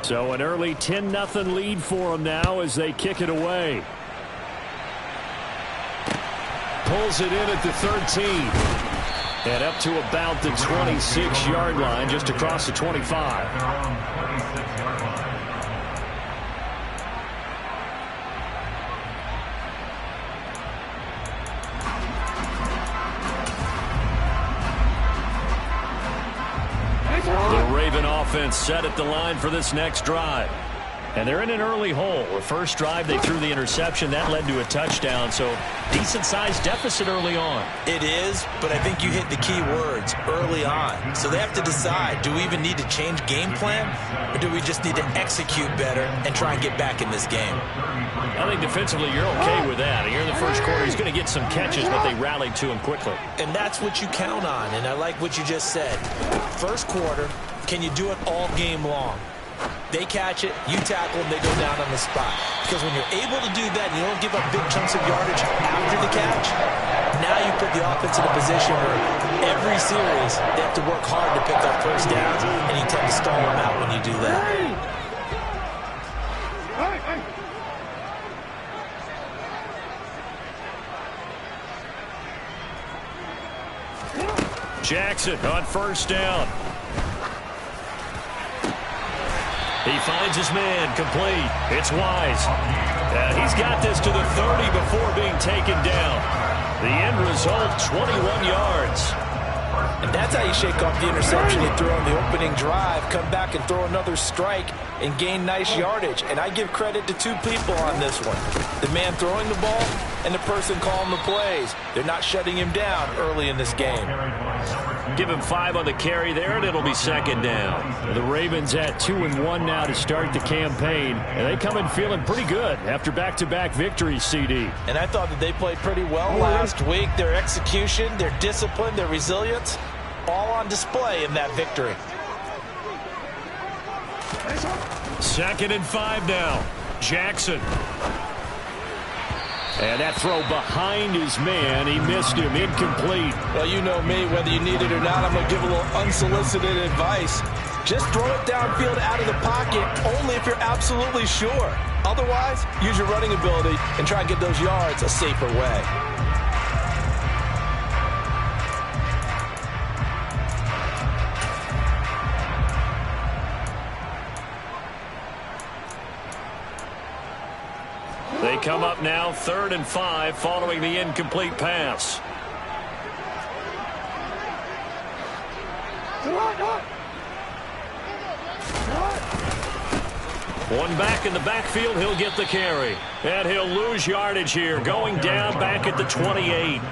So an early 10-0 lead for them now as they kick it away. Pulls it in at the 13. And up to about the 26-yard line, just across the 25. The Raven offense set at the line for this next drive. And they're in an early hole. The first drive, they threw the interception. That led to a touchdown. So decent-sized deficit early on. It is, but I think you hit the key words, early on. So they have to decide, do we even need to change game plan? Or do we just need to execute better and try and get back in this game? I think defensively you're okay with that. Here in the first quarter, he's going to get some catches, but they rallied to him quickly. And that's what you count on, and I like what you just said. First quarter, can you do it all game long? They catch it, you tackle them, they go down on the spot. Because when you're able to do that and you don't give up big chunks of yardage after the catch, now you put the offense in a position where every series they have to work hard to pick up first downs, and you tend to stall them out when you do that. Jackson on first down. He finds his man, complete. It's Wise. He's got this to the 30 before being taken down. The end result, 21 yards. And that's how you shake off the interception you threw on the opening drive, come back and throw another strike and gain nice yardage. And I give credit to two people on this one. The man throwing the ball and the person calling the plays. They're not shutting him down early in this game. Give him 5 on the carry there, and it'll be second down. The Ravens at 2-1 now to start the campaign. And they come in feeling pretty good after back-to-back victories, CD. And I thought that they played pretty well last week. Their execution, their discipline, their resilience, all on display in that victory. 2nd and 5 now. Jackson. And that throw behind his man. He missed him. Incomplete. Well, you know me. Whether you need it or not, I'm going to give a little unsolicited advice. Just throw it downfield out of the pocket only if you're absolutely sure. Otherwise, use your running ability and try and get those yards a safer way. They come up now 3rd and 5 following the incomplete pass. One back in the backfield, he'll get the carry. And he'll lose yardage here, going down back at the 28.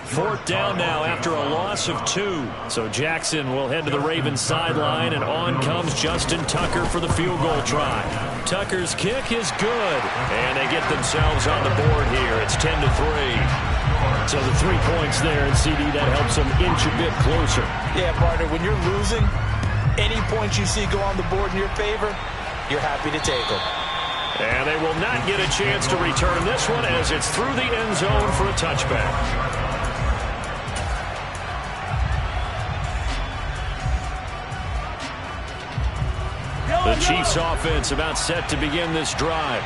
4th down now after a loss of 2. So Jackson will head to the Ravens sideline, and on comes Justin Tucker for the field goal try. Tucker's kick is good, and they get themselves on the board here. It's 10-3. So the 3 points there, and CD, that helps them inch a bit closer. Yeah, partner, when you're losing, any points you see go on the board in your favor, you're happy to take them. And they will not get a chance to return this one as it's through the end zone for a touchback. The Chiefs offense about set to begin this drive.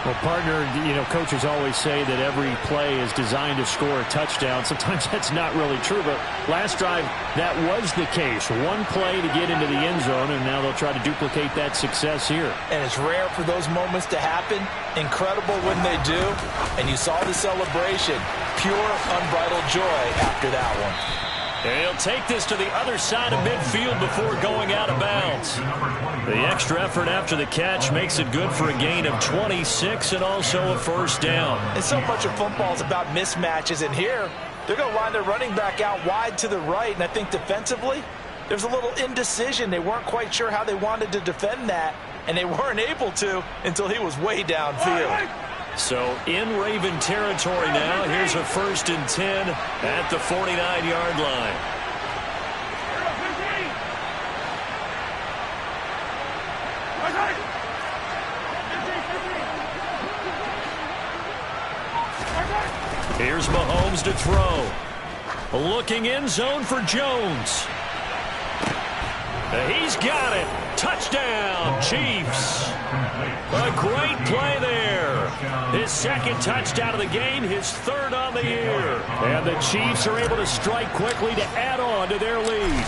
Well, partner, you know, coaches always say that every play is designed to score a touchdown. Sometimes that's not really true, but last drive, that was the case. One play to get into the end zone, and now they'll try to duplicate that success here. And it's rare for those moments to happen. Incredible when they do. And you saw the celebration. Pure, unbridled joy after that one. And he'll take this to the other side of midfield before going out of bounds. The extra effort after the catch makes it good for a gain of 26 and also a first down. And so much of football is about mismatches, and here they're going to line their running back out wide to the right, and I think defensively there's a little indecision. They weren't quite sure how they wanted to defend that, and they weren't able to until he was way downfield. So in Raven territory now, here's a 1st and 10 at the 49-yard line. Here's Mahomes to throw. Looking in zone for Jones. He's got it. Touchdown, Chiefs. A great play there. His second touchdown of the game, his third on the year. And the Chiefs are able to strike quickly to add on to their lead.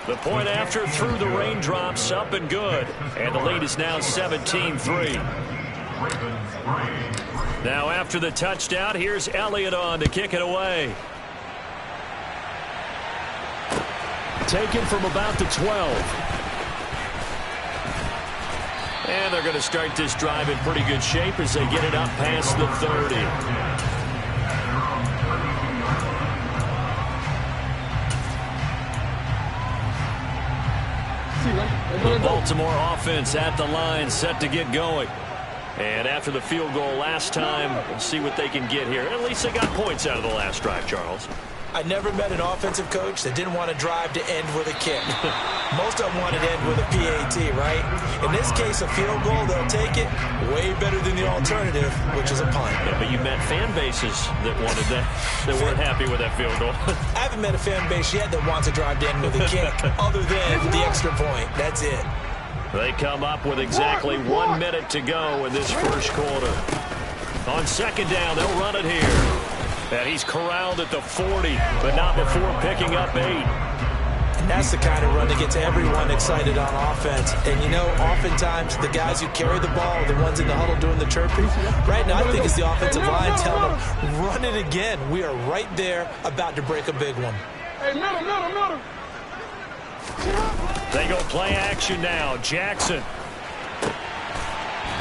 The point after through the raindrops, up and good. And the lead is now 17-3. Now after the touchdown, here's Elliott on to kick it away. Taken from about the 12. And they're going to start this drive in pretty good shape as they get it up past the 30. The Baltimore offense at the line, set to get going. And after the field goal last time, we'll see what they can get here. At least they got points out of the last drive, Charles. I never met an offensive coach that didn't want to drive to end with a kick. Most of them wanted to end with a PAT, right? In this case, a field goal, they'll take it. Way better than the alternative, which is a punt. Yeah, but you met fan bases that wanted that, that weren't happy with that field goal. I haven't met a fan base yet that wants to drive to end with a kick, other than the extra point. That's it. They come up with exactly 1 minute to go in this first quarter. On second down, they'll run it here. And he's corralled at the 40, but not before picking up 8. And that's the kind of run that gets everyone excited on offense. And, you know, oftentimes the guys who carry the ball are the ones in the huddle doing the chirping. Right now, I think it's the offensive line telling them, run it again. We are right there about to break a big one. Hey, middle. They go play action now. Jackson.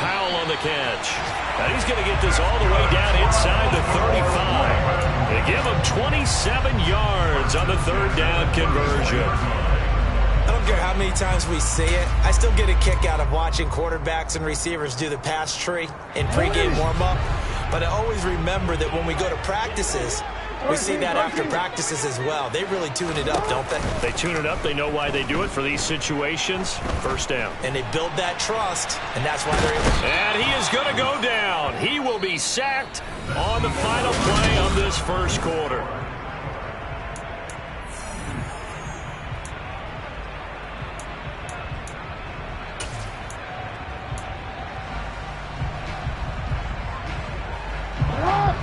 Powell on the catch. And he's going to get this all the way down inside the 35. They give him 27 yards on the third down conversion. I don't care how many times we see it. I still get a kick out of watching quarterbacks and receivers do the pass tree in pregame warm-up. But I always remember that when we go to practices, we see that after practices as well. They really tune it up, don't they? They tune it up. They know why they do it for these situations. First down. And they build that trust, and that's why they're able. And he is going to go down. He will be sacked on the final play of this first quarter.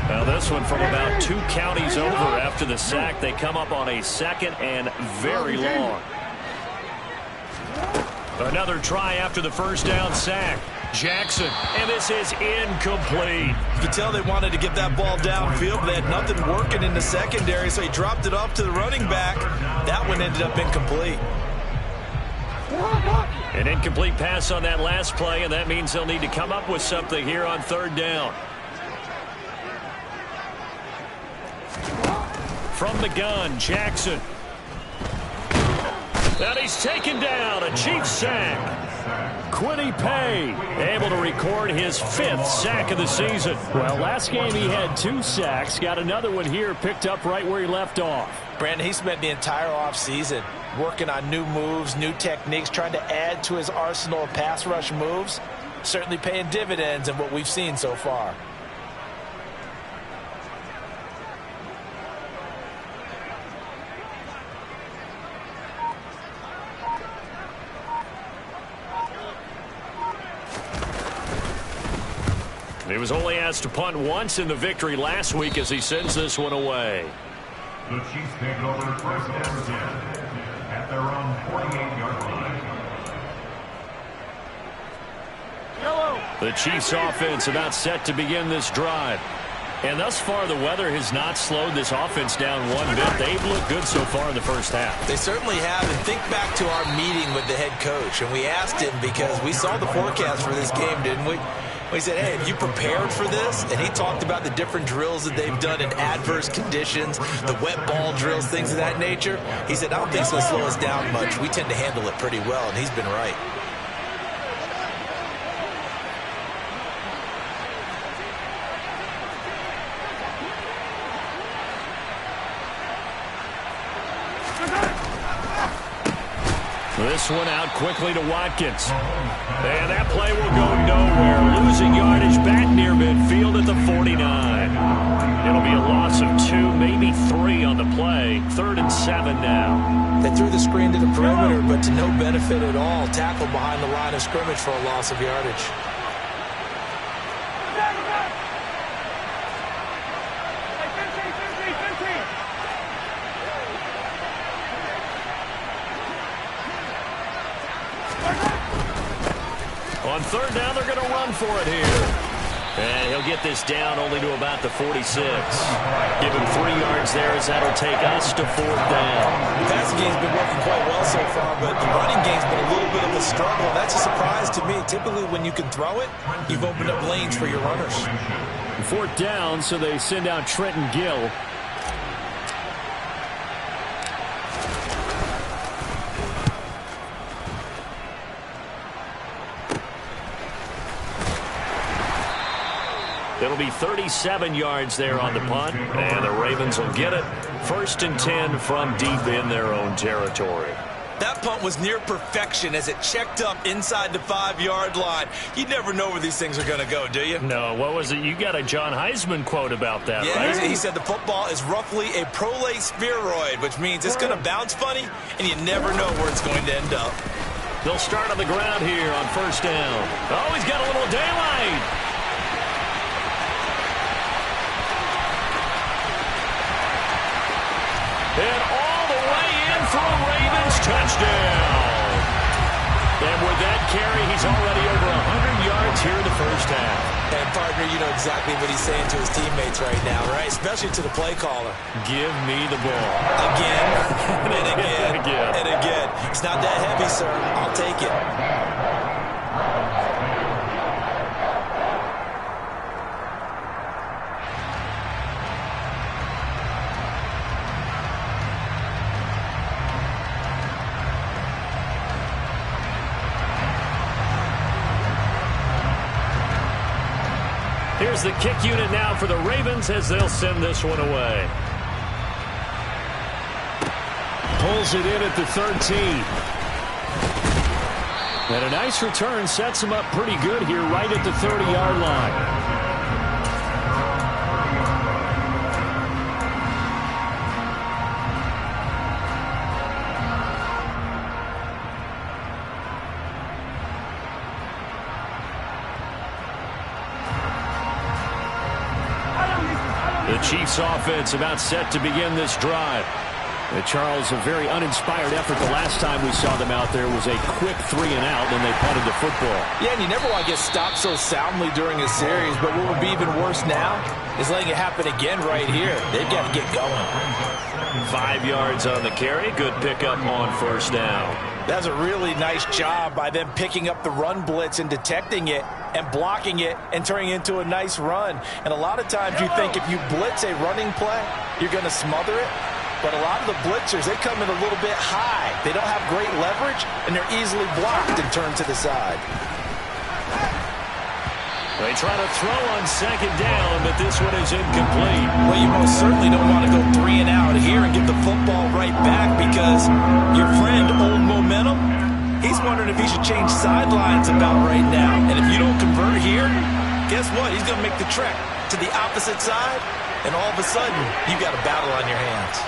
Now this one from about 2 counties over after the sack. They come up on a second and very long. Another try after the first down sack. Jackson, and this is incomplete. You could tell they wanted to get that ball downfield, but they had nothing working in the secondary, so he dropped it off to the running back. That one ended up incomplete. An incomplete pass on that last play, and that means they'll need to come up with something here on third down. From the gun, Jackson. And he's taken down. A Chiefs sack. Quiddy Pay able to record his 5th sack of the season. Well, last game he had 2 sacks. Got another one here picked up right where he left off. Brandon, he spent the entire offseason working on new moves, new techniques, trying to add to his arsenal of pass rush moves. Certainly paying dividends in what we've seen so far. He was only asked to punt once in the victory last week as he sends this one away. The Chiefs take over first and 10 at their own 48-yard line. The Chiefs offense about set to begin this drive. And thus far, the weather has not slowed this offense down one bit. They've looked good so far in the first half. They certainly have. And think back to our meeting with the head coach. And we asked him because we saw the forecast for this game, didn't we? We said, hey, have you prepared for this? And he talked about the different drills that they've done in adverse conditions, the wet ball drills, things of that nature. He said, I don't think it's going to slow us down much. We tend to handle it pretty well, and he's been right. This one out quickly to Watkins. And that play will go nowhere. Losing yardage back near midfield at the 49. It'll be a loss of 2, maybe 3 on the play. 3rd and 7 now. They threw the screen to the perimeter, but to no benefit at all. Tackled behind the line of scrimmage for a loss of yardage. On 3rd down, they're going to run for it here. And he'll get this down only to about the 46. Give him 3 yards there as that'll take us to 4th down. The passing game's been working quite well so far, but the running game's been a little bit of a struggle. That's a surprise to me. Typically, when you can throw it, you've opened up lanes for your runners. 4th down, so they send out Trenton Gill. It'll be 37 yards there on the punt, and the Ravens will get it. 1st and 10 from deep in their own territory. That punt was near perfection as it checked up inside the 5-yard line. You never know where these things are going to go, do you? No, what was it? You got a John Heisman quote about that, yeah, right? He said the football is roughly a prolate spheroid, which means it's going to bounce funny, and you never know where it's going to end up. They'll start on the ground here on 1st down. Oh, he's got a little daylight. And all the way in for a Ravens touchdown. And with that carry, he's already over 100 yards here in the 1st half. And, partner, you know exactly what he's saying to his teammates right now, right? Especially to the play caller. Give me the ball. Again, and again, again. and again. It's not that heavy, sir. I'll take it. Here's the kick unit now for the Ravens as they'll send this one away. Pulls it in at the 13. And a nice return sets him up pretty good here right at the 30-yard line. The Chiefs offense about set to begin this drive. Charles, a very uninspired effort the last time we saw them out there was a quick 3-and-out, and they punted the football. Yeah, and you never want to get stopped so soundly during a series, but what would be even worse now is letting it happen again right here. They've got to get going. 5 yards on the carry. Good pickup on 1st down. That's a really nice job by them picking up the run blitz and detecting it and blocking it and turning it into a nice run. And a lot of times you think if you blitz a running play, you're going to smother it. But a lot of the blitzers, they come in a little bit high. They don't have great leverage, and they're easily blocked and turned to the side. They try to throw on 2nd down, but this one is incomplete. Well, you most certainly don't want to go 3-and-out here and get the football right back because your friend, Old Momentum, he's wondering if he should change sidelines about right now. And if you don't convert here, guess what? He's going to make the trek to the opposite side, and all of a sudden, you've got a battle on your hands.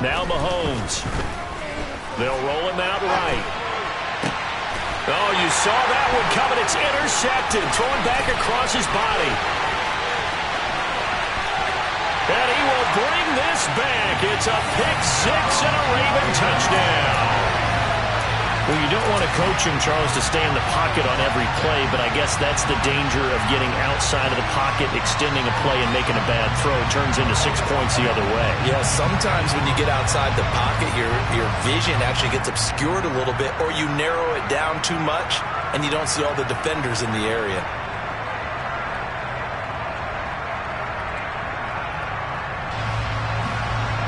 Now Mahomes. They'll roll him out right. Oh, you saw that one coming. It's intercepted. Thrown back across his body. And he will bring this back. It's a pick-6 and a Raven touchdown. Well, you don't want to coach him, Charles, to stay in the pocket on every play, but I guess that's the danger of getting outside of the pocket, extending a play, and making a bad throw. It turns into 6 points the other way. Yeah, sometimes when you get outside the pocket, your vision actually gets obscured a little bit, or you narrow it down too much, and you don't see all the defenders in the area.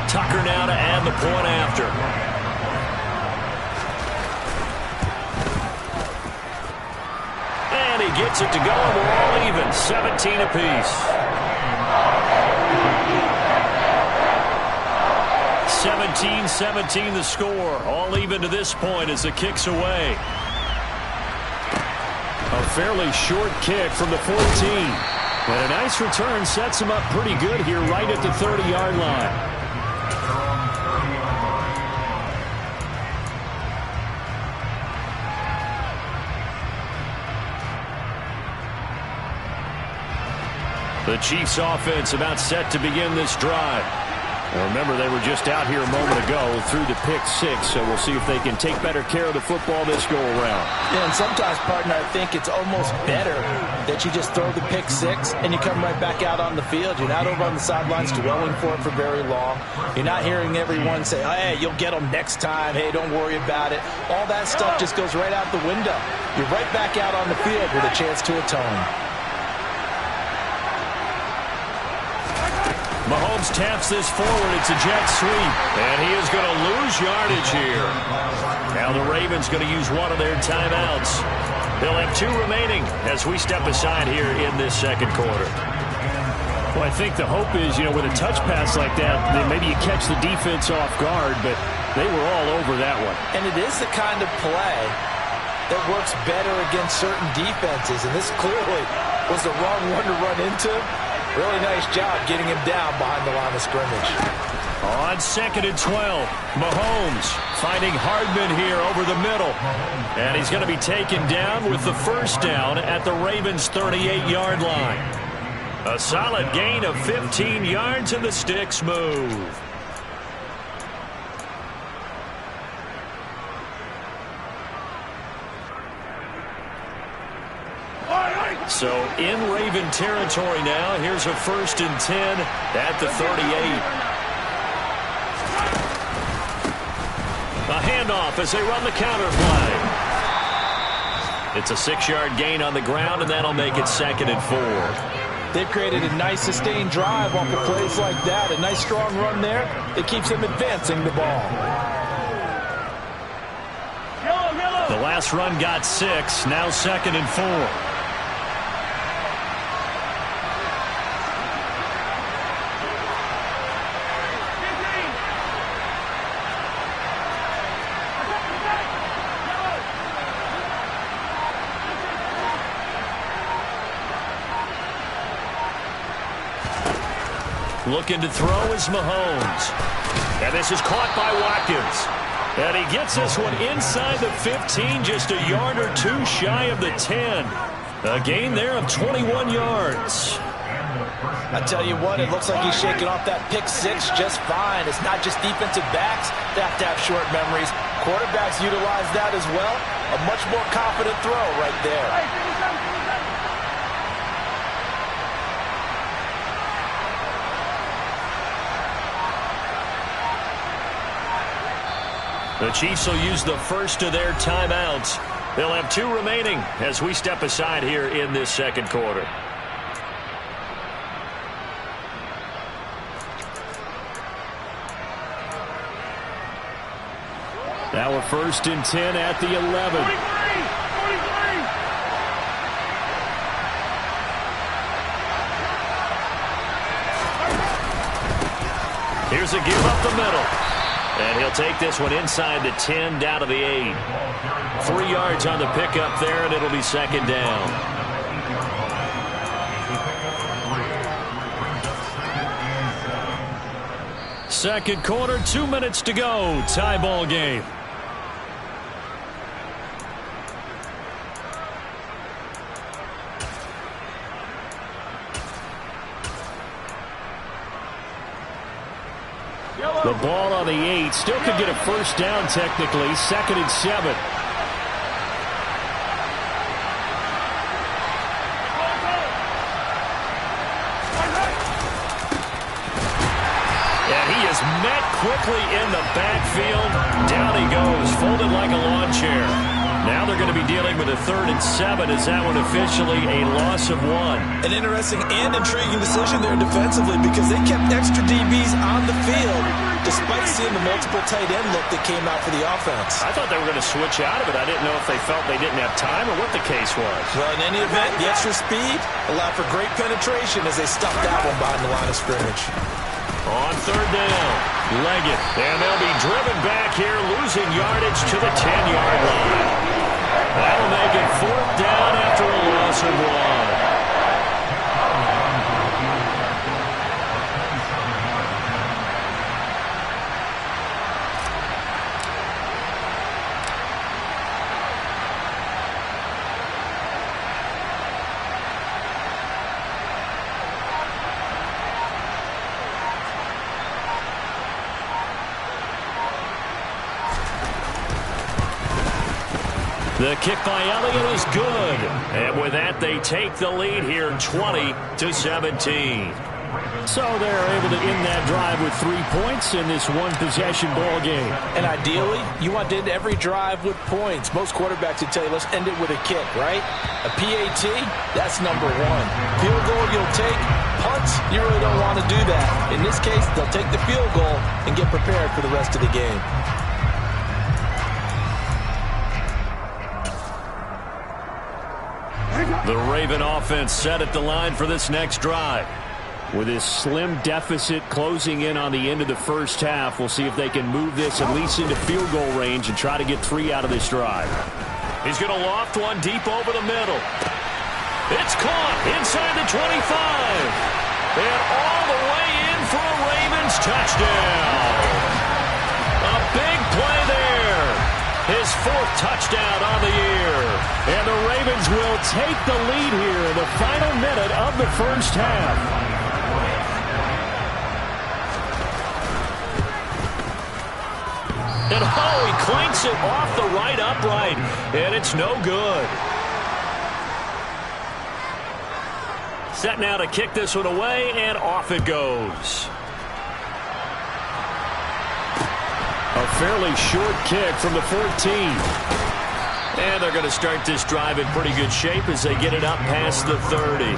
Tucker now to add the point after. gets it to go, and we're all even, 17 apiece. 17-17 the score. All even to this point as the kick's away. A fairly short kick from the 14. And a nice return sets him up pretty good here right at the 30-yard line. The Chiefs offense about set to begin this drive. And remember, they were just out here a moment ago through the pick six, so we'll see if they can take better care of the football this go-around. Yeah, and sometimes, partner, I think it's almost better that you just throw the pick six and you come right back out on the field. You're not over on the sidelines dwelling for it for very long. You're not hearing everyone say, oh, hey, you'll get them next time. Hey, don't worry about it. All that stuff just goes right out the window. You're right back out on the field with a chance to atone. Mahomes taps this forward. It's a jet sweep. And he is going to lose yardage here. Now the Ravens going to use one of their timeouts. They'll have 2 remaining as we step aside here in this second quarter. Well, I think the hope is, with a touch pass like that, then maybe you catch the defense off guard, but they were all over that one. And it is the kind of play that works better against certain defenses, and this clearly was the wrong one to run into. Really nice job getting him down behind the line of scrimmage. On 2nd and 12, Mahomes finding Hardman here over the middle. And he's going to be taken down with the first down at the Ravens' 38-yard line. A solid gain of 15 yards, and the sticks move. So in Raven territory now. Here's a 1st and 10 at the 38. A handoff as they run the counter play. It's a 6-yard gain on the ground, and that'll make it 2nd and 4. They've created a nice sustained drive off of plays like that. A nice strong run there that keeps them advancing the ball. The last run got 6. Now 2nd and 4. Looking to throw is Mahomes. And this is caught by Watkins. And he gets this one inside the 15, just a yard or 2 shy of the 10. A gain there of 21 yards. I tell you what, it looks like he's shaking off that pick six just fine. It's not just defensive backs that have to have short memories. Quarterbacks utilize that as well. A much more confident throw right there. The Chiefs will use the first of their timeouts. They'll have 2 remaining as we step aside here in this second quarter. Now a 1st and 10 at the 11. 43. Here's a give up the middle. And he'll take this one inside the 10 down to the 8. 3 yards on the pickup there, and it'll be 2nd down. Second quarter, 2 minutes to go. Tie ball game. The ball on the 8. Still could get a first down technically. 2nd and 7. And he is met quickly in the backfield. Down he goes, folded like a lawn chair. Now they're going to be dealing with a 3rd and 7. Is that one officially a loss of 1? An interesting and intriguing decision there defensively because they kept extra DBs on the field despite seeing the multiple tight end look that came out for the offense. I thought they were going to switch out of it. I didn't know if they felt they didn't have time or what the case was. Well, in any event, the extra speed allowed for great penetration as they stuffed that one behind the line of scrimmage. On 3rd down, Leggett, and they'll be driven back here, losing yardage to the 10-yard line. That'll make it 4th down after a loss of 1. The kick by Elliott is good. And with that, they take the lead here 20-17. So they're able to end that drive with 3 points in this one-possession ball game. And ideally, you want to end every drive with points. Most quarterbacks would tell you, let's end it with a kick, right? A PAT, that's number 1. Field goal you'll take. Punts, you really don't want to do that. In this case, they'll take the field goal and get prepared for the rest of the game. The Raven offense set at the line for this next drive. With this slim deficit closing in on the end of the first half, we'll see if they can move this at least into field goal range and try to get 3 out of this drive. He's going to loft one deep over the middle. It's caught inside the 25. And all the way in for a Ravens touchdown. A big play there. His 4th touchdown on the year. And the Ravens will take the lead here in the final minute of the first half. And he clanks it off the right upright. And it's no good. Set now to kick this one away, and off it goes. A fairly short kick from the 14. And they're going to start this drive in pretty good shape as they get it up past the 30.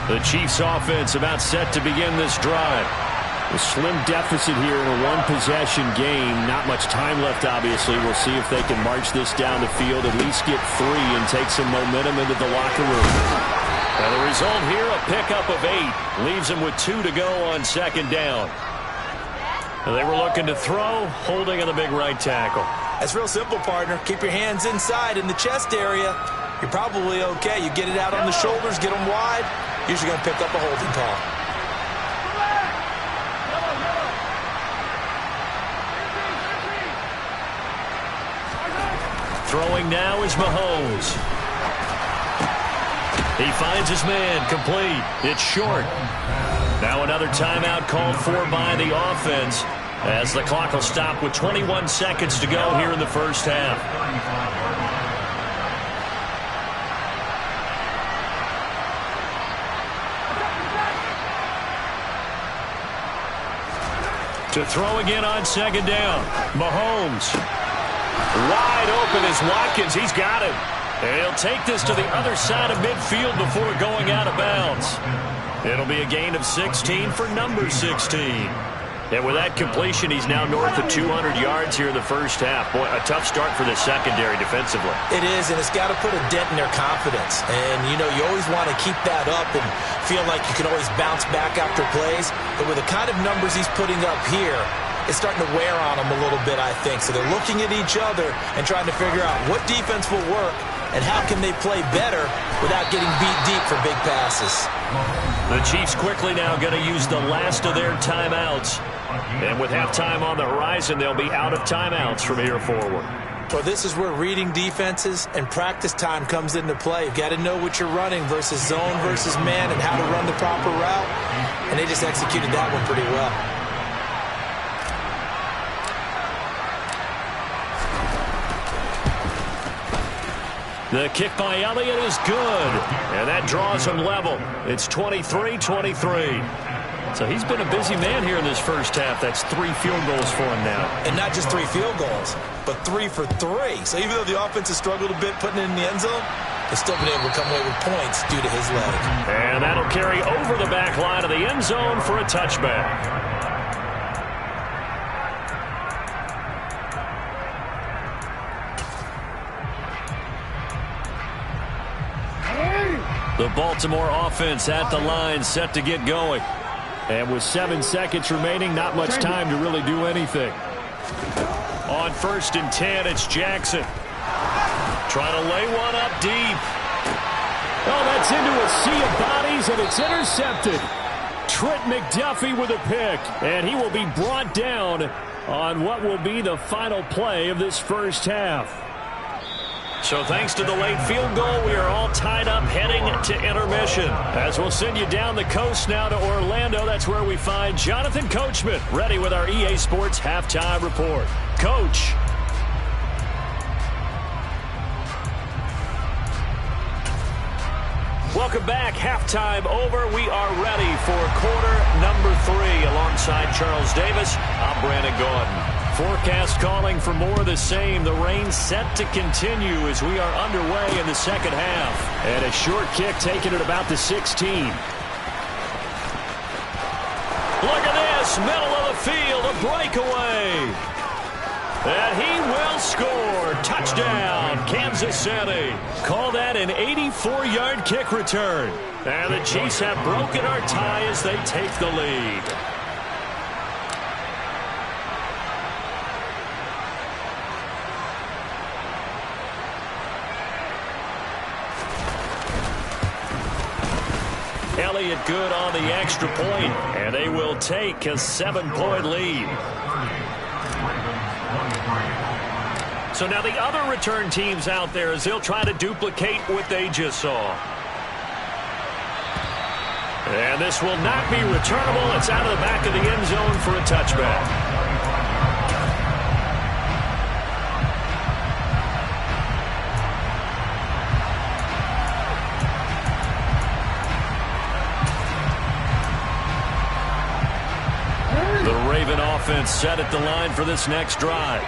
The Chiefs offense about set to begin this drive. A slim deficit here in a one-possession game. Not much time left, obviously. We'll see if they can march this down the field, at least get 3, and take some momentum into the locker room. And the result here, a pickup of 8. Leaves them with 2 to go on 2nd down. And they were looking to throw, holding on the big right tackle. That's real simple, partner. Keep your hands inside in the chest area. You're probably okay. You get it out on the shoulders, get them wide. Usually going to pick up a holding call. Throwing now is Mahomes. He finds his man, complete. It's short. Now another timeout called for by the offense as the clock will stop with 21 seconds to go here in the first half. To throw again on 2nd down. Mahomes. Wide open is Watkins. He's got him. And he'll take this to the other side of midfield before going out of bounds. It'll be a gain of 16 for number 16. And with that completion, he's now north of 200 yards here in the first half. Boy, a tough start for the secondary defensively. It is, and it's got to put a dent in their confidence. And, you know, you always want to keep that up and feel like you can always bounce back after plays. But with the kind of numbers he's putting up here, it's starting to wear on them a little bit, I think. So they're looking at each other and trying to figure out what defense will work and how can they play better without getting beat deep for big passes. The Chiefs quickly now going to use the last of their timeouts. And with halftime on the horizon, they'll be out of timeouts from here forward. Well, this is where reading defenses and practice time comes into play. You've got to know what you're running versus zone versus man and how to run the proper route. And they just executed that one pretty well. The kick by Elliott is good, and that draws him level. It's 23-23. So he's been a busy man here in this first half. That's 3 field goals for him now. And not just 3 field goals, but 3 for 3. So even though the offense has struggled a bit putting it in the end zone, they've still been able to come away with points due to his leg. And that'll carry over the back line of the end zone for a touchback. The Baltimore offense at the line, set to get going. And with 7 seconds remaining, not much time to really do anything. On 1st and 10, it's Jackson. Trying to lay one up deep. Oh, that's into a sea of bodies, and it's intercepted. Trent McDuffie with a pick, and he will be brought down on what will be the final play of this first half. So thanks to the late field goal, we are all tied up heading to intermission. As we'll send you down the coast now to Orlando, that's where we find Jonathan Coachman, ready with our EA Sports Halftime Report. Coach. Welcome back. Halftime over. We are ready for quarter number 3. Alongside Charles Davis, I'm Brandon Gordon. Forecast calling for more of the same. The rain set to continue as we are underway in the second half. And a short kick taken at about the 16. Look at this. Middle of the field. A breakaway. And he will score. Touchdown, Kansas City. Call that an 84-yard kick return. And the Chiefs have broken our tie as they take the lead. Elliott good on the extra point, and they will take a 7-point lead. So now the other return teams out there as they'll try to duplicate what they just saw. And this will not be returnable. It's out of the back of the end zone for a touchback. The Raven offense set at the line for this next drive.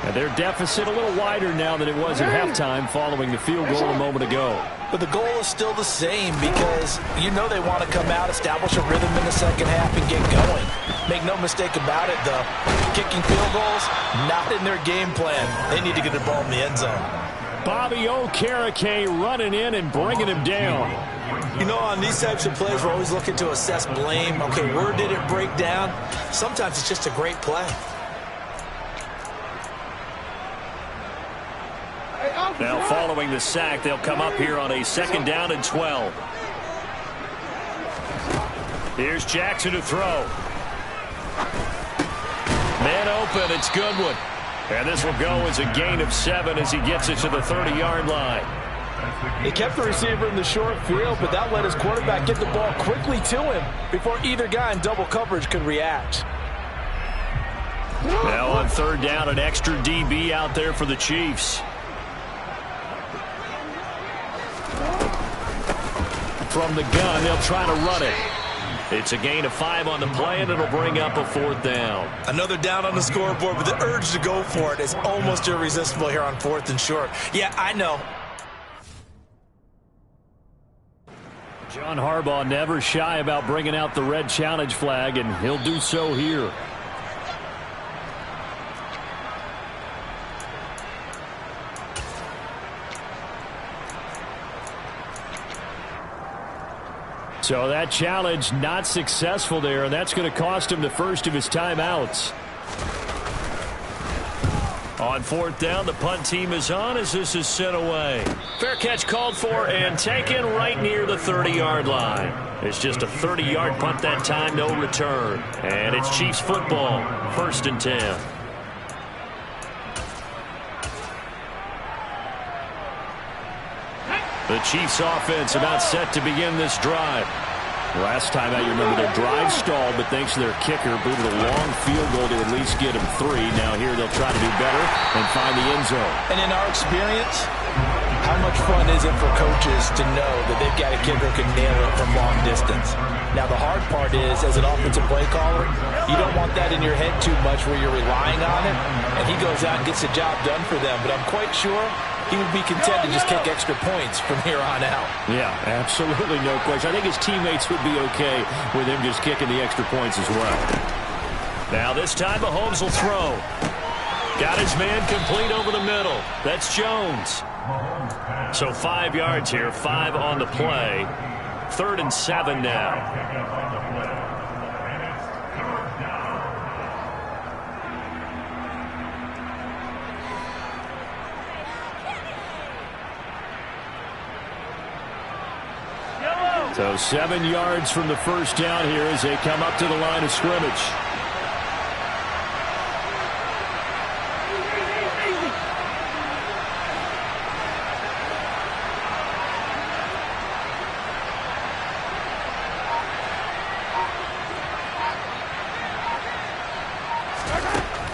And their deficit a little wider now than it was at halftime following the field goal a moment ago. But the goal is still the same because you know they want to come out, establish a rhythm in the second half, and get going. Make no mistake about it, though. Kicking field goals, not in their game plan. They need to get the ball in the end zone. Bobby Okereke running in and bringing him down. You know, on these types of plays, we're always looking to assess blame. Okay, where did it break down? Sometimes it's just a great play. Now following the sack, they'll come up here on a 2nd down and 12. Here's Jackson to throw. Man open, it's Goodwin. And this will go as a gain of 7 as he gets it to the 30-yard line. He kept the receiver in the short field, but that let his quarterback get the ball quickly to him before either guy in double coverage could react. Now on 3rd down, an extra DB out there for the Chiefs. From the gun, they'll try to run it. It's a gain of 5 on the play, and it'll bring up a 4th down. Another down on the scoreboard, but the urge to go for it is almost irresistible here on 4th and short. Yeah, I know. John Harbaugh never shy about bringing out the red challenge flag, and he'll do so here. So that challenge not successful there, and that's going to cost him the first of his timeouts. On 4th down, the punt team is on as this is sent away. Fair catch called for and taken right near the 30-yard line. It's just a 30-yard punt that time, no return. And it's Chiefs football, 1st and 10. The Chiefs offense about set to begin this drive. Last time out, you remember their drive stalled, but thanks to their kicker, booted a long field goal to at least get him 3. Now here they'll try to do better and find the end zone. And in our experience, How much fun is it for coaches to know that they've got a kid who can nail it from long distance? Now, the hard part is, as an offensive play caller, you don't want that in your head too much where you're relying on it, and he goes out and gets the job done for them. But I'm quite sure he would be content to just kick extra points from here on out. Yeah, absolutely no question. I think his teammates would be okay with him just kicking the extra points as well. Now this time Mahomes will throw. Got his man complete over the middle. That's Jones. So 5 yards here, 5 on the play. 3rd and 7 now. So 7 yards from the first down here as they come up to the line of scrimmage.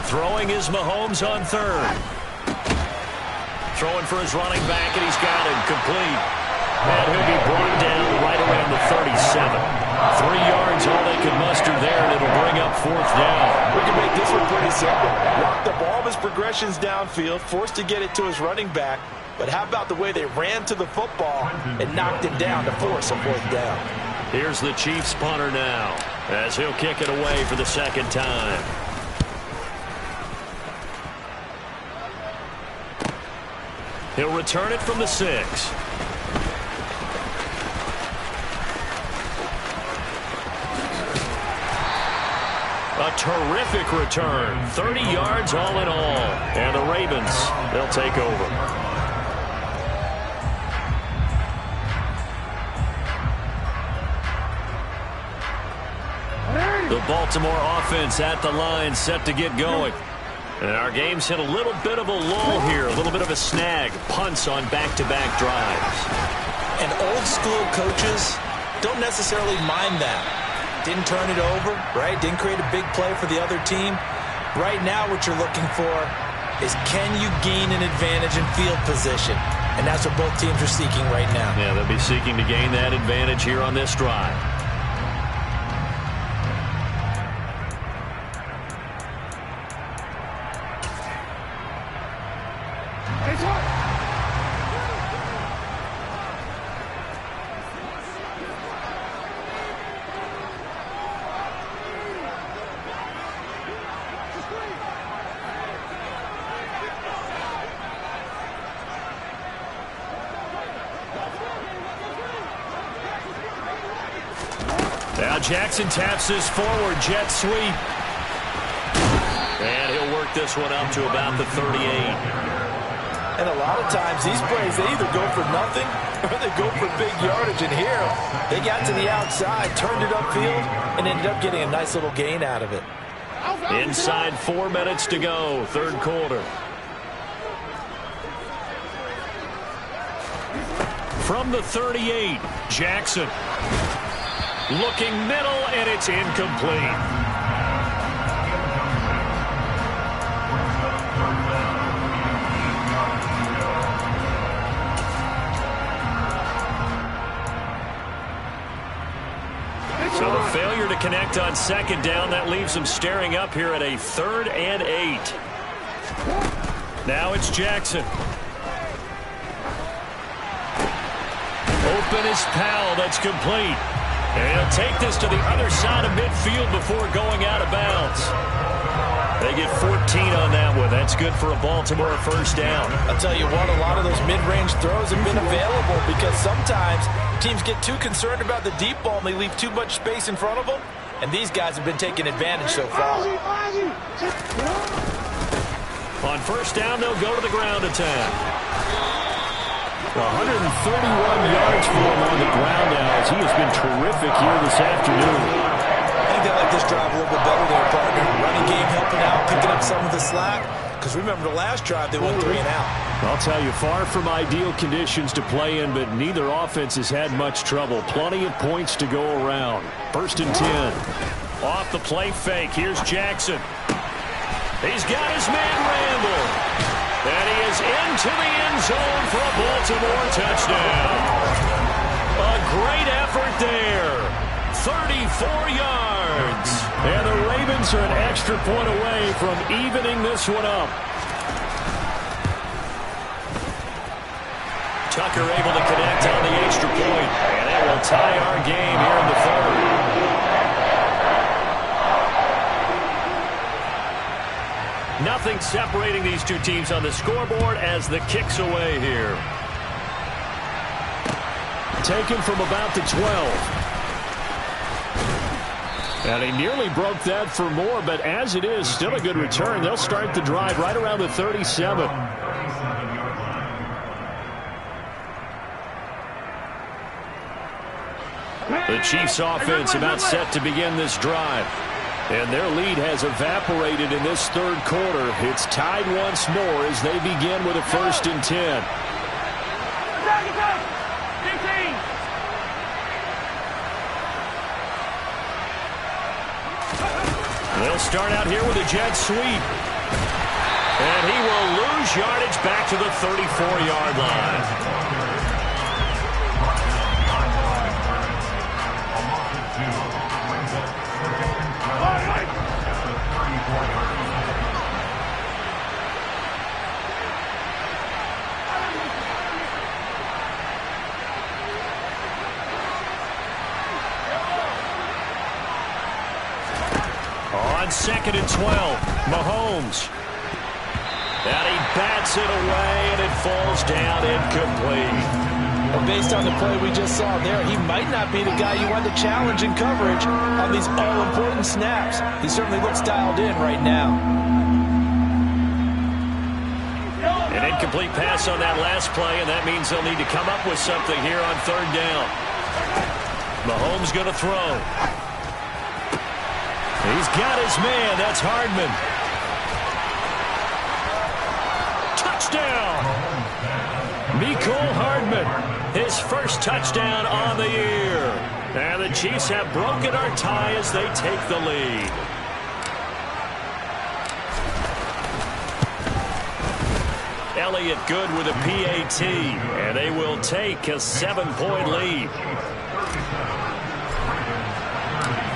Throwing is Mahomes on 3rd. Throwing for his running back, and he's got him complete. And he'll be brought down right around the 37. 3 yards, all they can muster there, and it'll bring up 4th down. We can make this one pretty simple. Walk the ball of his progressions downfield, forced to get it to his running back. But how about the way they ran to the football and knocked him down to force a 4th down? Here's the Chiefs punter now, as he'll kick it away for the 2nd time. He'll return it from the 6. A terrific return. 30 yards all in all. And the Ravens, they'll take over. The Baltimore offense at the line, set to get going. And our game's hit a little bit of a lull here, a little bit of a snag. Punts on back-to-back drives. And old-school coaches don't necessarily mind that. Didn't turn it over, right? Didn't create a big play for the other team. Right now what you're looking for is, can you gain an advantage in field position? And that's what both teams are seeking right now. Yeah, they'll be seeking to gain that advantage here on this drive. Now Jackson taps this forward jet sweep. And he'll work this one up to about the 38. And a lot of times these plays, they either go for nothing or they go for big yardage. And here, they got to the outside, turned it upfield, and ended up getting a nice little gain out of it. Inside 4 minutes to go, 3rd quarter. From the 38, Jackson. Looking middle, and it's incomplete. So the failure to connect on 2nd down, that leaves them staring up here at a 3rd and 8. Now it's Jackson. Open is Powell, that's complete. And he'll take this to the other side of midfield before going out of bounds. They get 14 on that one. That's good for a Baltimore 1st down. I'll tell you what, a lot of those mid-range throws have been available because sometimes teams get too concerned about the deep ball and they leave too much space in front of them. And these guys have been taking advantage so far. On 1st down, they'll go to the ground attack. 131 yards for him on the ground now as he has been terrific here this afternoon. I think they like this drive a little bit better there, partner. Running game helping out, picking up some of the slack. Because remember, the last drive, they went 3 and out. I'll tell you, far from ideal conditions to play in, but neither offense has had much trouble. Plenty of points to go around. 1st and 10. Off the play fake, here's Jackson. He's got his man Randall. And he is into the end zone for a Baltimore touchdown. A great effort there. 34 yards. And the Ravens are an extra point away from evening this one up. Tucker able to connect on the extra point, and it will tie our game here in the third. Nothing separating these two teams on the scoreboard as the kick's away here. Taken from about the 12. And he nearly broke that for more, but as it is, still a good return. They'll start the drive right around the 37. The Chiefs offense about set to begin this drive. And their lead has evaporated in this third quarter. It's tied once more as they begin with a 1st and 10. They'll start out here with a jet sweep. And he will lose yardage back to the 34-yard line. On 2nd and 12, Mahomes. And he bats it away, and it falls down incomplete. Well, based on the play we just saw there, he might not be the guy you want to challenge in coverage on these all-important snaps. He certainly looks dialed in right now. An incomplete pass on that last play, and that means they'll need to come up with something here on 3rd down. Mahomes going to throw. He's got his man. That's Hardman. Touchdown! Mecole Hardman. His first touchdown on the year. And the Chiefs have broken our tie as they take the lead. Elliott good with a PAT. And they will take a 7-point lead.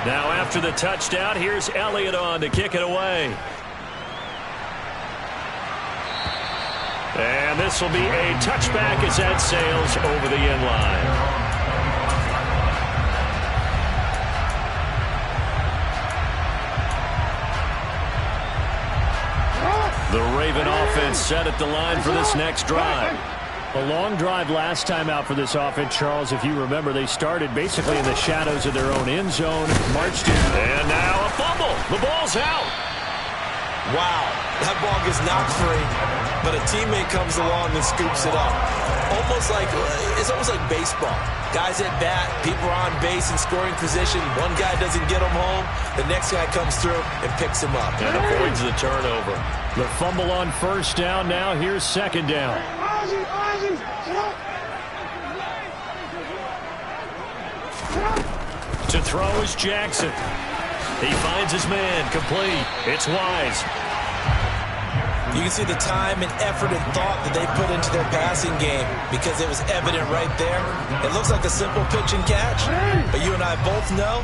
Now after the touchdown, here's Elliott on to kick it away. And this will be a touchback as that sails over the end line. The Raven offense set at the line for this next drive. A long drive last time out for this offense, Charles. If you remember, they started basically in the shadows of their own end zone, marched in. And now a fumble. The ball's out. Wow, that ball gets knocked free, but a teammate comes along and scoops it up. It's almost like baseball. Guys at bat, people are on base in scoring position. One guy doesn't get him home. The next guy comes through and picks him up. And avoids the turnover. The fumble on 1st down now. Here's 2nd down. To throw is Jackson. He finds his man, complete. It's Wise. You can see the time and effort and thought that they put into their passing game because it was evident right there. It looks like a simple pitch and catch, but you and I both know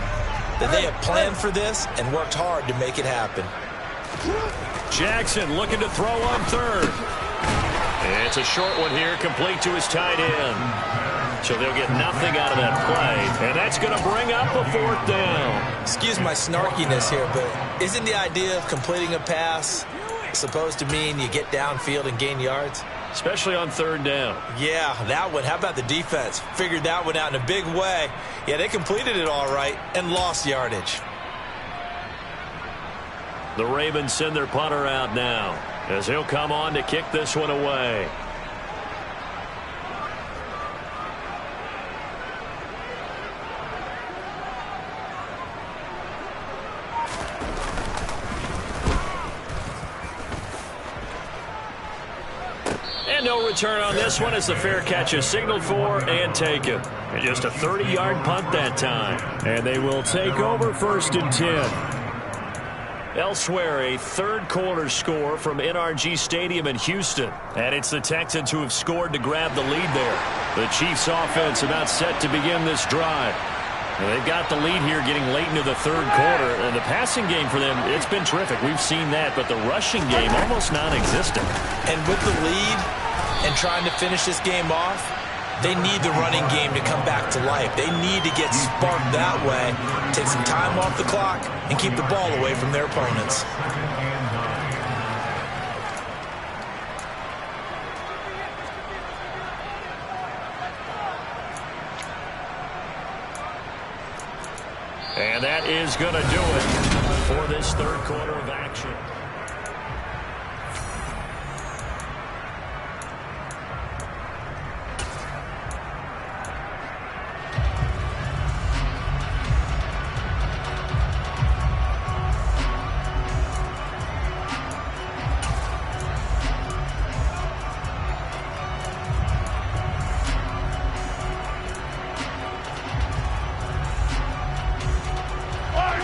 that they have planned for this and worked hard to make it happen. Jackson looking to throw on 3rd. It's a short one here, complete to his tight end. So they'll get nothing out of that play, and that's going to bring up a 4th down. Excuse my snarkiness here, but isn't the idea of completing a pass supposed to mean you get downfield and gain yards? Especially on 3rd down. Yeah, that one. How about the defense? Figured that one out in a big way. Yeah, they completed it all right and lost yardage. The Ravens send their punter out now as he'll come on to kick this one away. And no return on this one as the fair catch is signaled for and taken. And just a 30-yard punt that time. And they will take over 1st and 10. Elsewhere, a third-quarter score from NRG Stadium in Houston. And it's the Texans who have scored to grab the lead there. The Chiefs offense about set to begin this drive. And they've got the lead here getting late into the third quarter. And the passing game for them, it's been terrific. We've seen that. But the rushing game, almost non-existent. And with the lead and trying to finish this game off, they need the running game to come back to life. They need to get sparked that way, take some time off the clock, and keep the ball away from their opponents. And that is going to do it for this third quarter of action.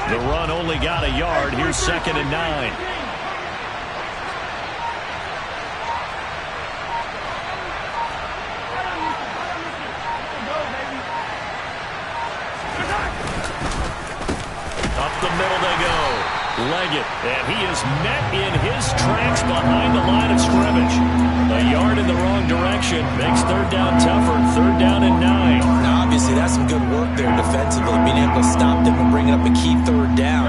The run only got a yard. Here's 2nd and 9. Up the middle they go. Leggett, and he is met in his tracks behind the line of scrimmage. A yard in the wrong direction makes third down tougher. 3rd down and 9. Now, obviously, that's some good work there defensively, being able to stop them and bringing up a key 3rd down.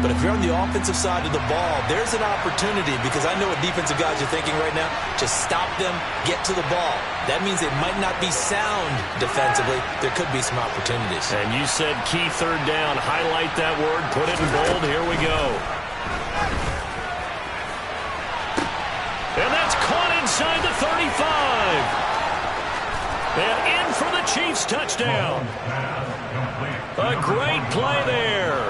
But if you're on the offensive side of the ball, there's an opportunity, because I know what defensive guys are thinking right now. Just stop them, get to the ball. That means they might not be sound defensively. There could be some opportunities. And you said key 3rd down. Highlight that word. Put it in bold. Here we go. And that's caught inside the 35. And in for the Chiefs touchdown. A great play there.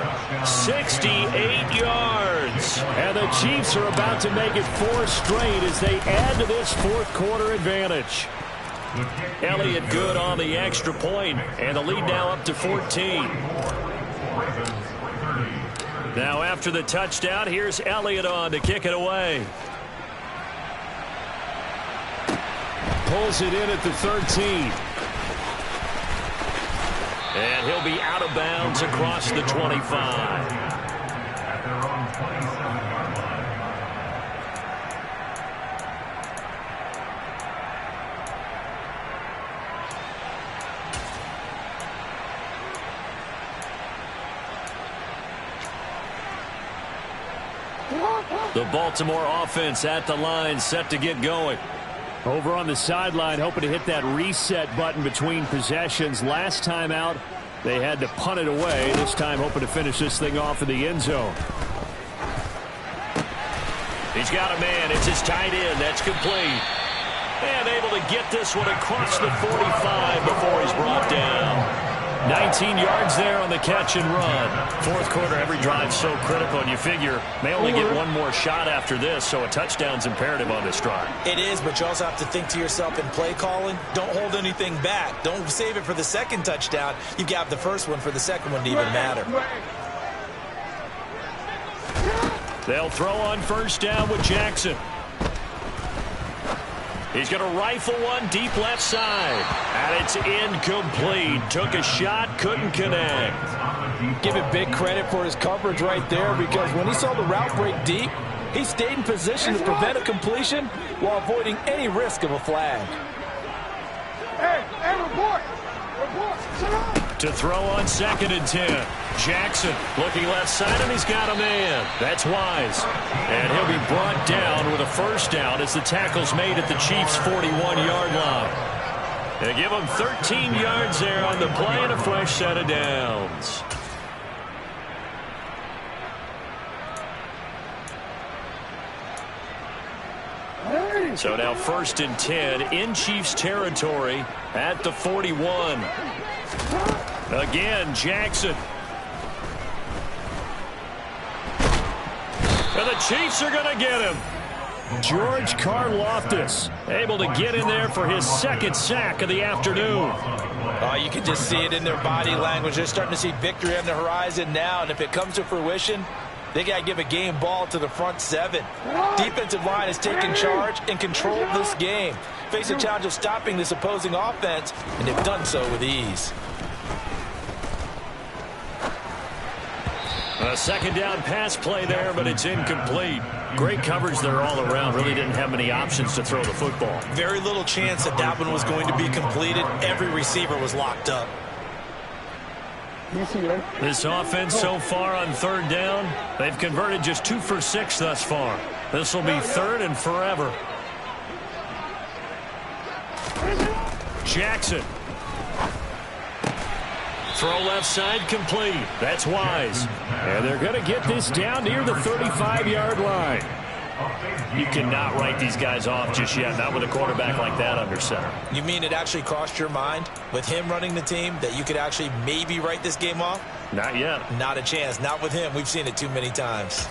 68 yards. And the Chiefs are about to make it 4 straight as they add to this fourth quarter advantage. Elliott good on the extra point, and the lead now up to 14. Now after the touchdown, here's Elliott on to kick it away. Pulls it in at the 13. And he'll be out of bounds across the 25. At their own 27-yard line. The Baltimore offense at the line, set to get going. Over on the sideline, hoping to hit that reset button between possessions. Last time out, they had to punt it away. This time, hoping to finish this thing off in the end zone. He's got a man. It's his tight end. That's complete. And able to get this one across the 45 before he's brought down. 19 yards there on the catch and run. Fourth quarter, every drive so critical, and you figure may only get one more shot after this, so a touchdown's imperative on this drive. It is, but you also have to think to yourself in play calling, don't hold anything back. Don't save it for the second touchdown. You've got the first one for the second one to even matter. They'll throw on first down with Jackson. He's going to rifle one deep left side. And it's incomplete. Took a shot, couldn't connect. Give it big credit for his coverage right there, because when he saw the route break deep, he stayed in position to prevent a completion while avoiding any risk of a flag. Hey, report! To throw on 2nd and 10. Jackson looking left side, and he's got a man. That's Wise. And he'll be brought down with a first down as the tackle's made at the Chiefs' 41-yard line. They give him 13 yards there on the play and a fresh set of downs. So now 1st and 10 in Chiefs territory at the 41. Again, Jackson. And the Chiefs are going to get him. George Karlaftis able to get in there for his 2nd sack of the afternoon. Oh, you can just see it in their body language. They're starting to see victory on the horizon now, and if it comes to fruition, They got to give a game ball to the front seven. Defensive line has taken charge and controlled this game. Face a challenge of stopping this opposing offense, and they've done so with ease. A second down pass play there, but it's incomplete. Great coverage there all around. Really didn't have many options to throw the football. Very little chance that that one was going to be completed. Every receiver was locked up. This offense so far on third down, they've converted just 2 for 6 thus far. This will be third and forever. Jackson. Throw left side complete. That's Wise. And they're going to get this down near the 35-yard line. You cannot write these guys off just yet, not with a quarterback like that under center. You mean it actually crossed your mind with him running the team that you could actually maybe write this game off? Not yet. Not a chance. Not with him. We've seen it too many times.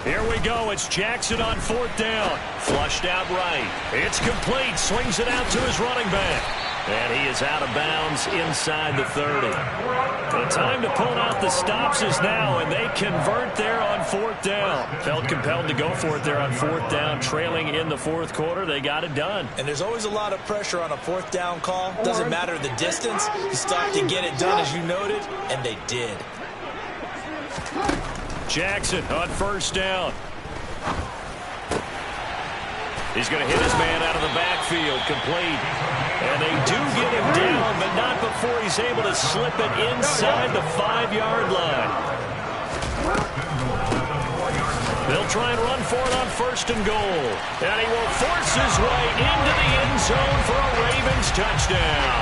Here we go. It's Jackson on fourth down. Flushed out right. It's complete. Swings it out to his running back. And he is out of bounds inside the 30. The time to pull out the stops is now, and they convert there on fourth down. Felt compelled to go for it there on fourth down, trailing in the fourth quarter. They got it done. And there's always a lot of pressure on a fourth down call. Doesn't matter the distance. You still have to get it done, as you noted, and they did. Jackson on first down. He's going to hit his man out of the backfield, complete. And they do get him down, but not before he's able to slip it inside the 5-yard line. They'll try and run for it on first and goal. And he will force his way into the end zone for a Ravens touchdown.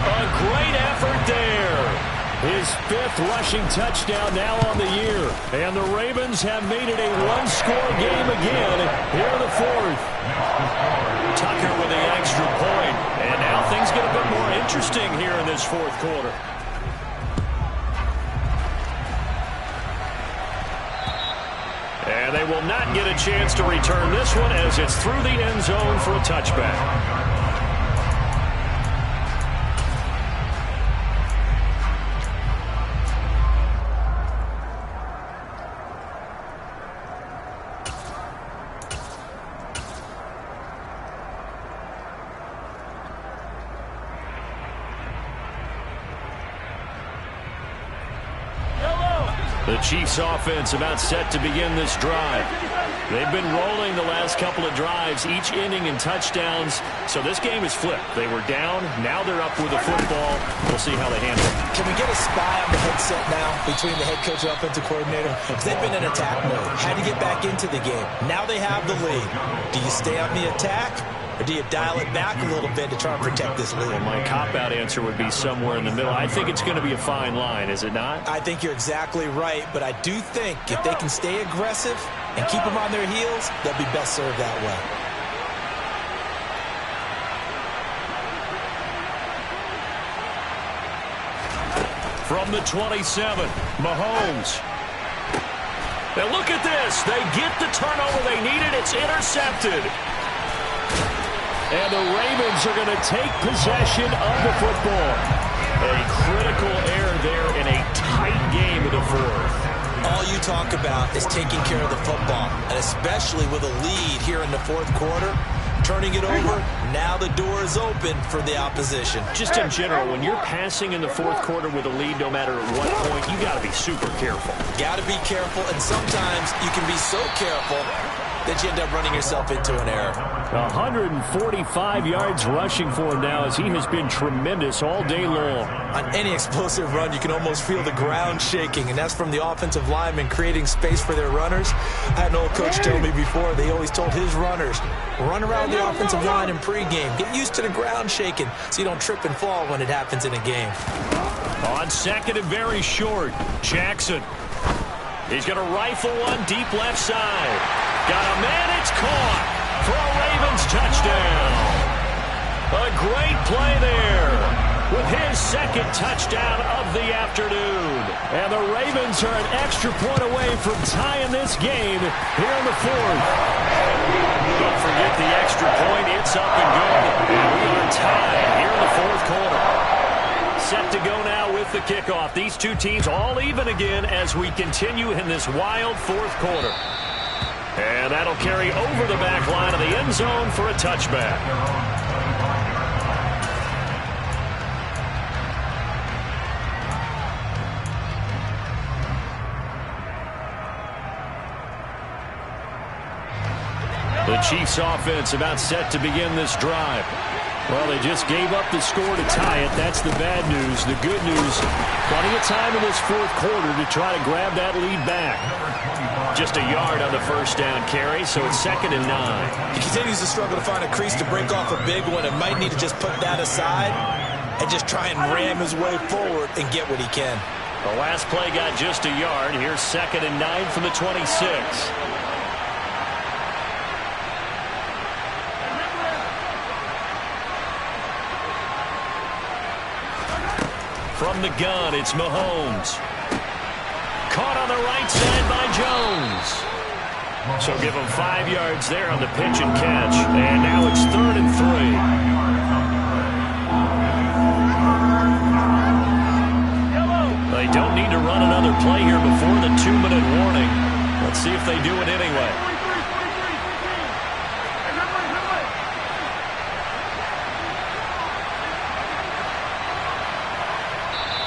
A great effort there. His 5th rushing touchdown now on the year. And the Ravens have made it a one-score game again here in the 4th. Tucker with the extra point. And now things get a bit more interesting here in this 4th quarter. And they will not get a chance to return this one as it's through the end zone for a touchback. The Chiefs offense about set to begin this drive. They've been rolling the last couple of drives, each inning in touchdowns. So this game is flipped. They were down. Now they're up with the football. We'll see how they handle it. Can we get a spy on the headset now between the head coach and offensive coordinator? Because they've been in attack mode. Had to get back into the game. Now they have the lead. Do you stay on the attack? Or do you dial it back a little bit to try and protect this lead? Well, my cop-out answer would be somewhere in the middle. I think it's going to be a fine line, is it not? I think you're exactly right, but I do think if they can stay aggressive and keep them on their heels, they'll be best served that way. From the 27, Mahomes. Now look at this. They get the turnover they needed. It's intercepted. And the Ravens are going to take possession of the football. A critical error there in a tight game of the 4th. All you talk about is taking care of the football, and especially with a lead here in the 4th quarter. Turning it over, now the door is open for the opposition. Just in general, when you're passing in the 4th quarter with a lead, no matter at what point, you got to be super careful. Got to be careful, and sometimes you can be so careful that you end up running yourself into an error. 145 yards rushing for him now as he has been tremendous all day long. On any explosive run, you can almost feel the ground shaking, and that's from the offensive linemen creating space for their runners. I had an old coach tell me before, they always told his runners, run around the offensive line in pregame. Get used to the ground shaking so you don't trip and fall when it happens in a game. On second and very short, Jackson. He's going to rifle one deep left side. Got a man, it's caught for a Ravens touchdown. A great play there with his second touchdown of the afternoon. And the Ravens are an extra point away from tying this game here in the fourth. Don't forget the extra point. It's up and good. And we are tied here in the fourth quarter. Set to go now with the kickoff. These two teams all even again as we continue in this wild fourth quarter. And that'll carry over the back line of the end zone for a touchback. The Chiefs offense about set to begin this drive. Well, they just gave up the score to tie it. That's the bad news. The good news, plenty of time in this fourth quarter to try to grab that lead back. Just a yard on the first down carry, so it's 2nd and 9. He continues to struggle to find a crease to break off a big one and might need to just put that aside and just try and ram his way forward and get what he can. The last play got just a yard. Here's 2nd and 9 from the 26. From the gun, it's Mahomes. Caught on the right side by Jones. So give him 5 yards there on the pitch and catch. And now it's 3rd and 3. They don't need to run another play here before the 2-minute warning. Let's see if they do it anyway.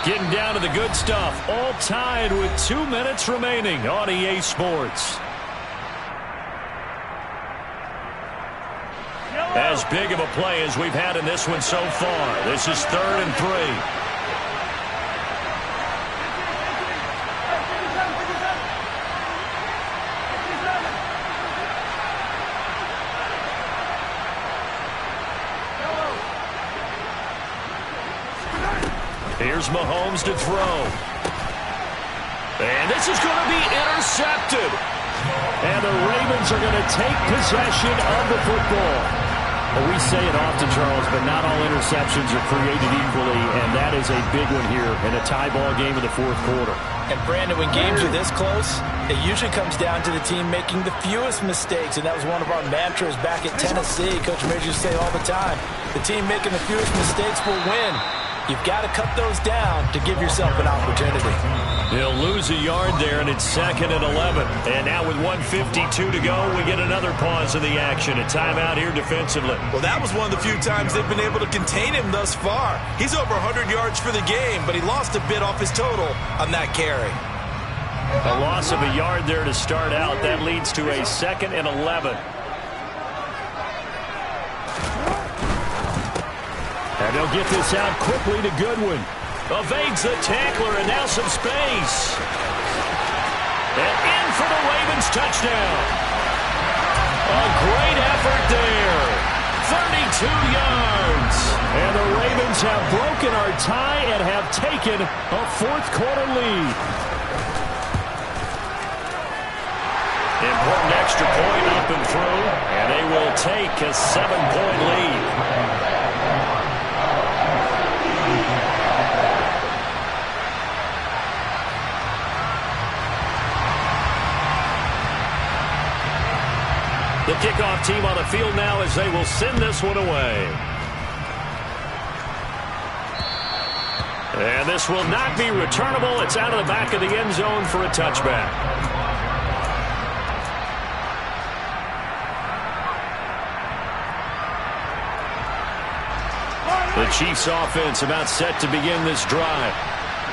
Getting down to the good stuff. All tied with 2 minutes remaining on EA Sports. As big of a play as we've had in this one so far. This is 3rd and 3. Here's Mahomes to throw. And this is going to be intercepted. And the Ravens are going to take possession of the football. Well, we say it often, Charles, but not all interceptions are created equally, and that is a big one here in a tie ball game in the fourth quarter. And, Brandon, when games are this close, it usually comes down to the team making the fewest mistakes, and that was one of our mantras back at Tennessee. Coach Major used to say all the time, the team making the fewest mistakes will win. You've got to cut those down to give yourself an opportunity. He'll lose a yard there, and it's 2nd and 11. And now with 1:52 to go, we get another pause in the action. A timeout here defensively. Well, that was one of the few times they've been able to contain him thus far. He's over 100 yards for the game, but he lost a bit off his total on that carry. A loss of a yard there to start out. That leads to a 2nd and 11. And they'll get this out quickly to Goodwin. Evades the tackler, and now some space. And in for the Ravens touchdown. A great effort there. 32 yards. And the Ravens have broken our tie and have taken a fourth quarter lead. Important extra point up and through, and they will take a 7-point lead. The kickoff team on the field now as they will send this one away. And this will not be returnable. It's out of the back of the end zone for a touchback. The Chiefs offense about set to begin this drive.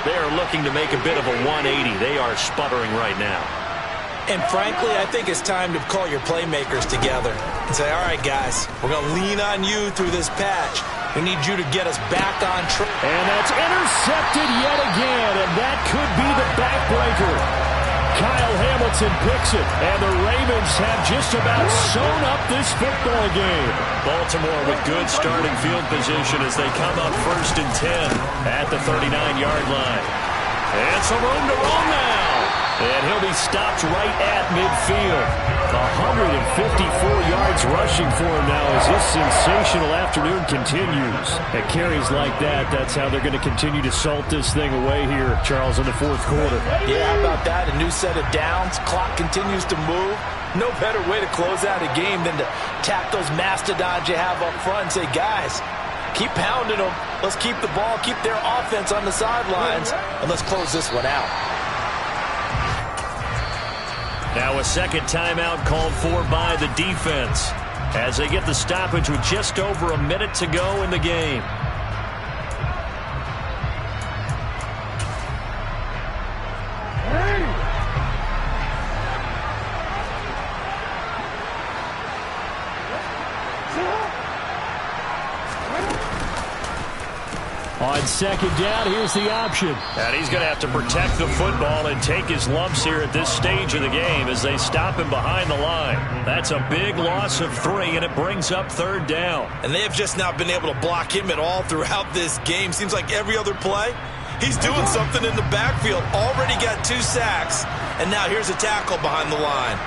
They are looking to make a bit of a 180. They are sputtering right now. And frankly, I think it's time to call your playmakers together and say, all right, guys, we're going to lean on you through this patch. We need you to get us back on track. And that's intercepted yet again, and that could be the backbreaker. Kyle Hamilton picks it, and the Ravens have just about sewn up this football game. Baltimore with good starting field position as they come up 1st and 10 at the 39-yard line. And some room to roam now. And he'll be stopped right at midfield. 154 yards rushing for him now as this sensational afternoon continues. At carries like that, that's how they're going to continue to salt this thing away here, Charles, in the fourth quarter. Yeah, how about that? A new set of downs. Clock continues to move. No better way to close out a game than to tap those mastodons you have up front and say, guys, keep pounding them. Let's keep the ball, keep their offense on the sidelines, and let's close this one out. Now a second timeout called for by the defense as they get the stoppage with just over a minute to go in the game. On second down, here's the option. And he's going to have to protect the football and take his lumps here at this stage of the game as they stop him behind the line. That's a big loss of 3, and it brings up third down. And they have just not been able to block him at all throughout this game. Seems like every other play, he's doing something in the backfield. Already got 2 sacks, and now here's a tackle behind the line.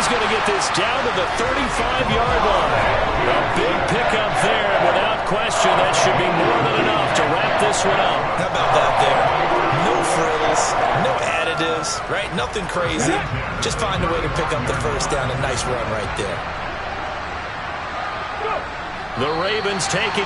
Going to get this down to the 35-yard line. A big pickup there, and without question, that should be more than enough to wrap this one up. How about that there? No frills, no additives, right? Nothing crazy. Just find a way to pick up the first down. A nice run right there. The Ravens taking it.